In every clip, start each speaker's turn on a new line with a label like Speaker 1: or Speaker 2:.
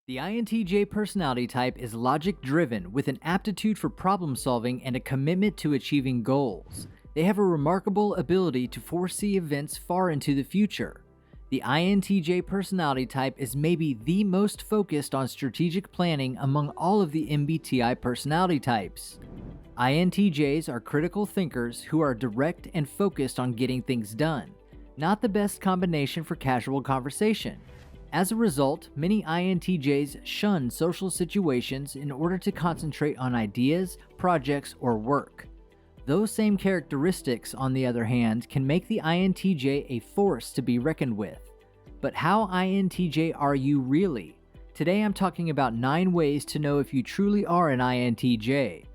Speaker 1: The INTJ personality type is logic-driven with an aptitude for problem-solving and a commitment to achieving goals. They have a remarkable ability to foresee events far into the future. The INTJ personality type is maybe the most focused on strategic planning among all of the MBTI personality types. INTJs are critical thinkers who are direct and focused on getting things done, not the best combination for casual conversation. As a result, many INTJs shun social situations in order to concentrate on ideas, projects, or work. Those same characteristics, on the other hand, can make the INTJ a force to be reckoned with. But how INTJ are you really? Today I'm talking about 9 ways to know if you truly are an INTJ.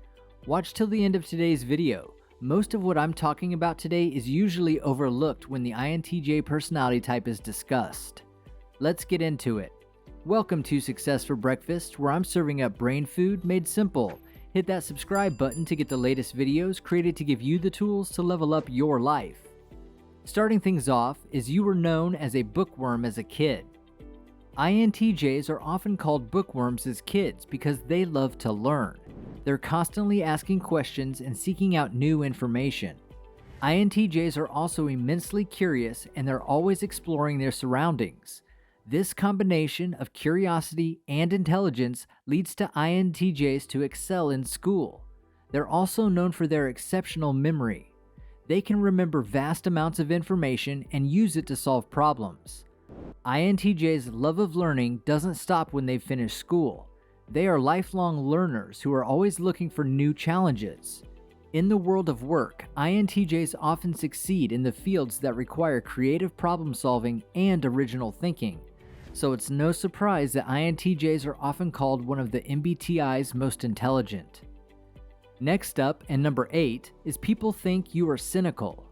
Speaker 1: Watch till the end of today's video. Most of what I'm talking about today is usually overlooked when the INTJ personality type is discussed. Let's get into it. Welcome to Success for Breakfast, where I'm serving up brain food made simple. Hit that subscribe button to get the latest videos created to give you the tools to level up your life. Starting things off is you were known as a bookworm as a kid. INTJs are often called bookworms as kids because they love to learn. They're constantly asking questions and seeking out new information. INTJs are also immensely curious and they're always exploring their surroundings. This combination of curiosity and intelligence leads to INTJs to excel in school. They're also known for their exceptional memory. They can remember vast amounts of information and use it to solve problems. INTJs' love of learning doesn't stop when they've finished school. They are lifelong learners who are always looking for new challenges. In the world of work, INTJs often succeed in the fields that require creative problem solving and original thinking. So it's no surprise that INTJs are often called one of the MBTI's most intelligent. Next up, and number 8, is people think you are cynical.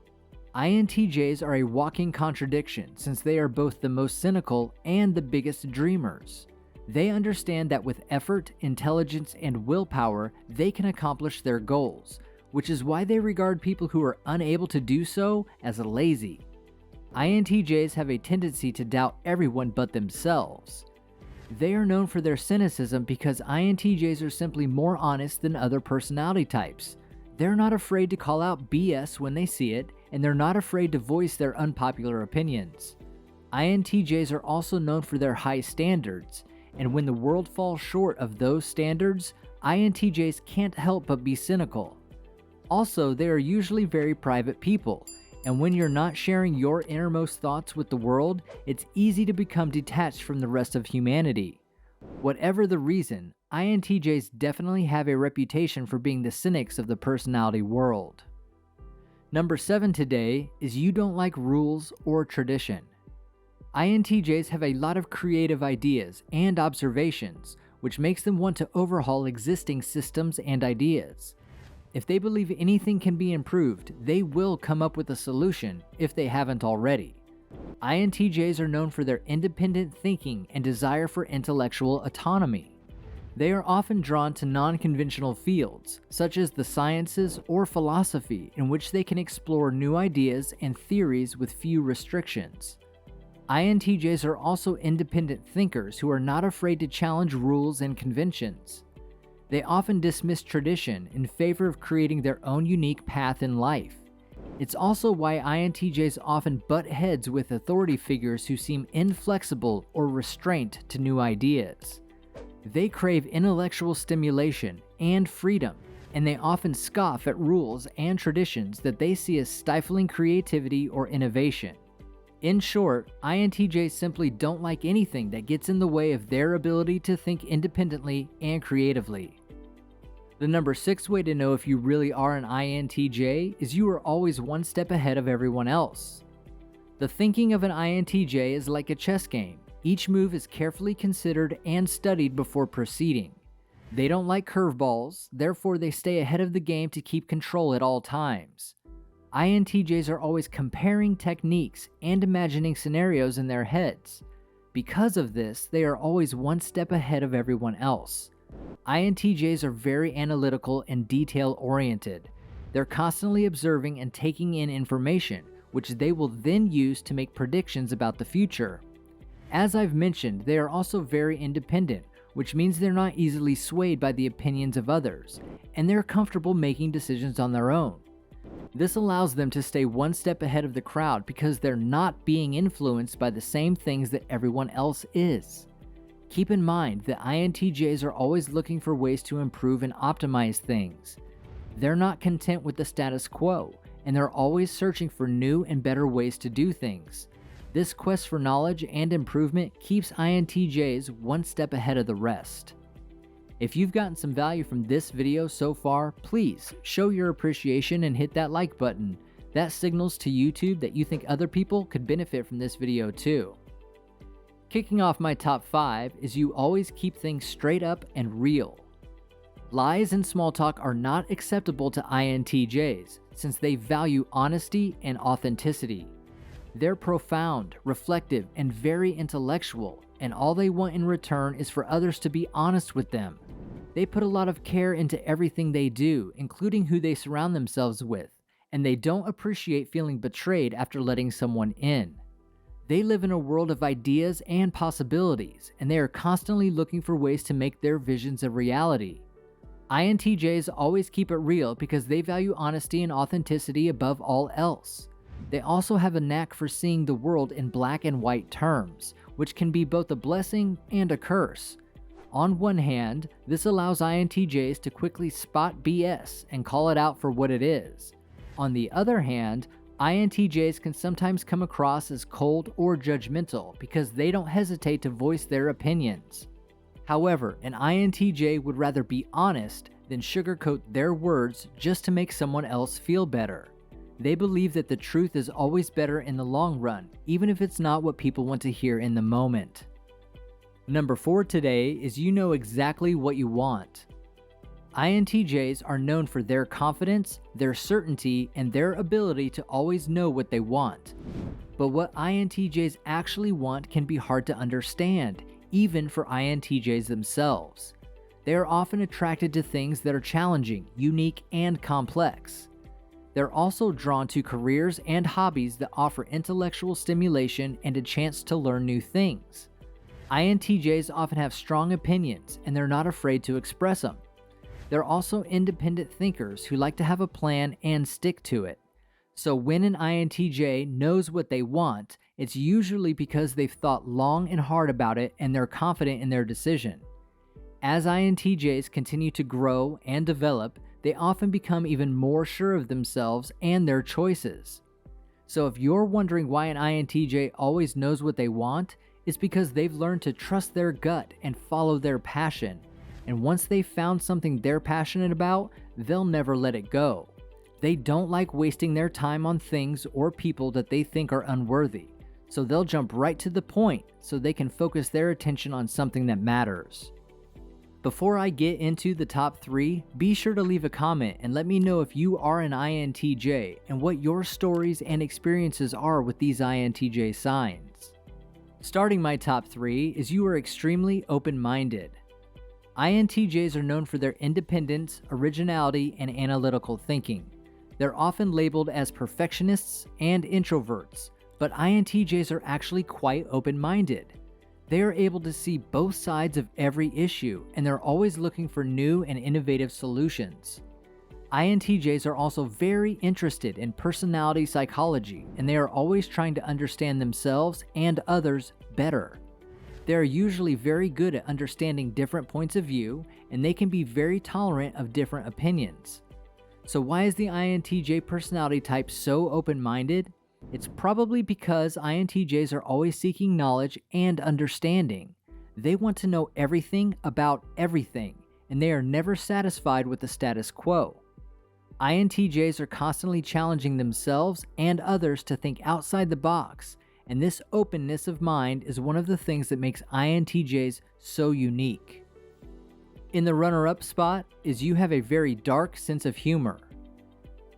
Speaker 1: INTJs are a walking contradiction since they are both the most cynical and the biggest dreamers. They understand that with effort, intelligence, and willpower, they can accomplish their goals, which is why they regard people who are unable to do so as lazy. INTJs have a tendency to doubt everyone but themselves. They are known for their cynicism because INTJs are simply more honest than other personality types. They're not afraid to call out BS when they see it, and they're not afraid to voice their unpopular opinions. INTJs are also known for their high standards, and when the world falls short of those standards, INTJs can't help but be cynical. Also, they are usually very private people, and when you're not sharing your innermost thoughts with the world, it's easy to become detached from the rest of humanity. Whatever the reason, INTJs definitely have a reputation for being the cynics of the personality world. Number 7 today is you don't like rules or tradition. INTJs have a lot of creative ideas and observations, which makes them want to overhaul existing systems and ideas. If they believe anything can be improved, they will come up with a solution if they haven't already. INTJs are known for their independent thinking and desire for intellectual autonomy. They are often drawn to non-conventional fields, such as the sciences or philosophy, in which they can explore new ideas and theories with few restrictions. INTJs are also independent thinkers who are not afraid to challenge rules and conventions. They often dismiss tradition in favor of creating their own unique path in life. It's also why INTJs often butt heads with authority figures who seem inflexible or restrained to new ideas. They crave intellectual stimulation and freedom, and they often scoff at rules and traditions that they see as stifling creativity or innovation. In short, INTJs simply don't like anything that gets in the way of their ability to think independently and creatively. The number 6 way to know if you really are an INTJ is you are always one step ahead of everyone else. The thinking of an INTJ is like a chess game. Each move is carefully considered and studied before proceeding. They don't like curveballs, therefore they stay ahead of the game to keep control at all times. INTJs are always comparing techniques and imagining scenarios in their heads. Because of this, they are always one step ahead of everyone else. INTJs are very analytical and detail-oriented. They're constantly observing and taking in information, which they will then use to make predictions about the future. As I've mentioned, they are also very independent, which means they're not easily swayed by the opinions of others, and they're comfortable making decisions on their own. This allows them to stay one step ahead of the crowd because they're not being influenced by the same things that everyone else is. Keep in mind that INTJs are always looking for ways to improve and optimize things. They're not content with the status quo, and they're always searching for new and better ways to do things. This quest for knowledge and improvement keeps INTJs one step ahead of the rest. If you've gotten some value from this video so far, please show your appreciation and hit that like button. That signals to YouTube that you think other people could benefit from this video too. Kicking off my top 5 is you always keep things straight up and real. Lies and small talk are not acceptable to INTJs since they value honesty and authenticity. They're profound, reflective, and very intellectual, and all they want in return is for others to be honest with them. They put a lot of care into everything they do, including who they surround themselves with, and they don't appreciate feeling betrayed after letting someone in. They live in a world of ideas and possibilities, and they are constantly looking for ways to make their visions a reality. INTJs always keep it real because they value honesty and authenticity above all else. They also have a knack for seeing the world in black and white terms, which can be both a blessing and a curse. On one hand, this allows INTJs to quickly spot BS and call it out for what it is. On the other hand, INTJs can sometimes come across as cold or judgmental because they don't hesitate to voice their opinions. However, an INTJ would rather be honest than sugarcoat their words just to make someone else feel better. They believe that the truth is always better in the long run, even if it's not what people want to hear in the moment. Number 4 today is you know exactly what you want. INTJs are known for their confidence, their certainty, and their ability to always know what they want. But what INTJs actually want can be hard to understand, even for INTJs themselves. They are often attracted to things that are challenging, unique, and complex. They're also drawn to careers and hobbies that offer intellectual stimulation and a chance to learn new things. INTJs often have strong opinions, and they're not afraid to express them. They're also independent thinkers who like to have a plan and stick to it. So when an INTJ knows what they want, it's usually because they've thought long and hard about it and they're confident in their decision. As INTJs continue to grow and develop, they often become even more sure of themselves and their choices. So if you're wondering why an INTJ always knows what they want, it's because they've learned to trust their gut and follow their passion. And once they've found something they're passionate about, they'll never let it go. They don't like wasting their time on things or people that they think are unworthy, so they'll jump right to the point so they can focus their attention on something that matters. Before I get into the top 3, be sure to leave a comment and let me know if you are an INTJ and what your stories and experiences are with these INTJ signs. Starting my top 3 is you are extremely open-minded. INTJs are known for their independence, originality, and analytical thinking. They're often labeled as perfectionists and introverts, but INTJs are actually quite open-minded. They are able to see both sides of every issue, and they're always looking for new and innovative solutions. INTJs are also very interested in personality psychology, and they are always trying to understand themselves and others better. They are usually very good at understanding different points of view, and they can be very tolerant of different opinions. So why is the INTJ personality type so open-minded? It's probably because INTJs are always seeking knowledge and understanding. They want to know everything about everything, and they are never satisfied with the status quo. INTJs are constantly challenging themselves and others to think outside the box, and this openness of mind is one of the things that makes INTJs so unique. In the runner-up spot is you have a very dark sense of humor.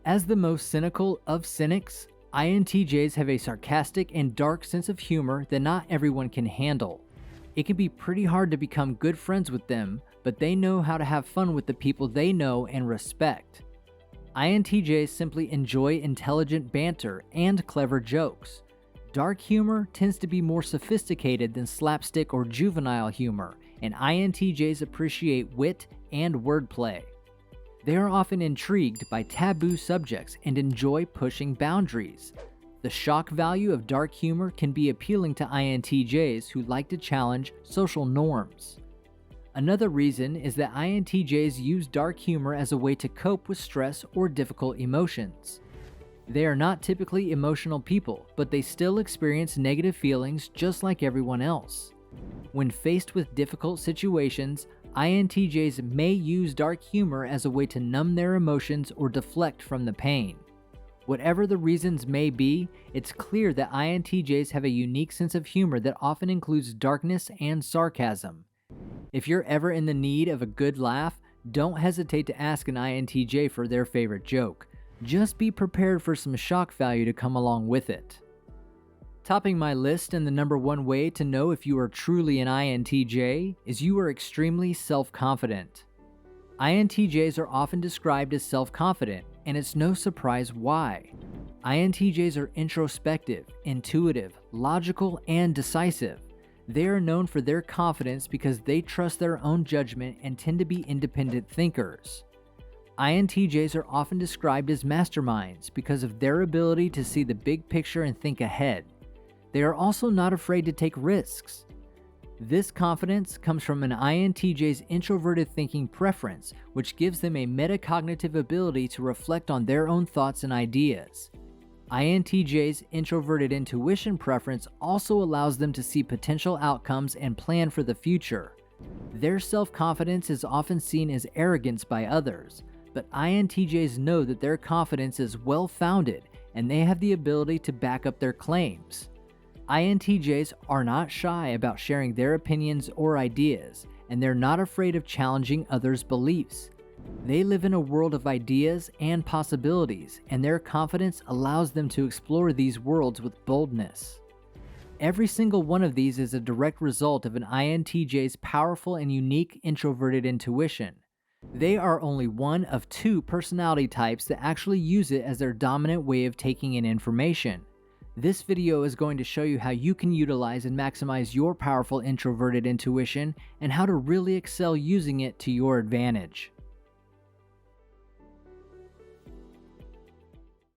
Speaker 1: As the most cynical of cynics, INTJs have a sarcastic and dark sense of humor that not everyone can handle. It can be pretty hard to become good friends with them, but they know how to have fun with the people they know and respect. INTJs simply enjoy intelligent banter and clever jokes. Dark humor tends to be more sophisticated than slapstick or juvenile humor, and INTJs appreciate wit and wordplay. They are often intrigued by taboo subjects and enjoy pushing boundaries. The shock value of dark humor can be appealing to INTJs who like to challenge social norms. Another reason is that INTJs use dark humor as a way to cope with stress or difficult emotions. They are not typically emotional people, but they still experience negative feelings just like everyone else. When faced with difficult situations, INTJs may use dark humor as a way to numb their emotions or deflect from the pain. Whatever the reasons may be, it's clear that INTJs have a unique sense of humor that often includes darkness and sarcasm. If you're ever in the need of a good laugh, don't hesitate to ask an INTJ for their favorite joke. Just be prepared for some shock value to come along with it. Topping my list, and the number one way to know if you are truly an INTJ, is you are extremely self-confident. INTJs are often described as self-confident, and it's no surprise why. INTJs are introspective, intuitive, logical, and decisive. They are known for their confidence because they trust their own judgment and tend to be independent thinkers. INTJs are often described as masterminds because of their ability to see the big picture and think ahead. They are also not afraid to take risks. This confidence comes from an INTJ's introverted thinking preference, which gives them a metacognitive ability to reflect on their own thoughts and ideas. INTJ's introverted intuition preference also allows them to see potential outcomes and plan for the future. Their self-confidence is often seen as arrogance by others, but INTJs know that their confidence is well-founded and they have the ability to back up their claims. INTJs are not shy about sharing their opinions or ideas, and they're not afraid of challenging others' beliefs. They live in a world of ideas and possibilities, and their confidence allows them to explore these worlds with boldness. Every single one of these is a direct result of an INTJ's powerful and unique introverted intuition. They are only one of two personality types that actually use it as their dominant way of taking in information. This video is going to show you how you can utilize and maximize your powerful introverted intuition and how to really excel using it to your advantage.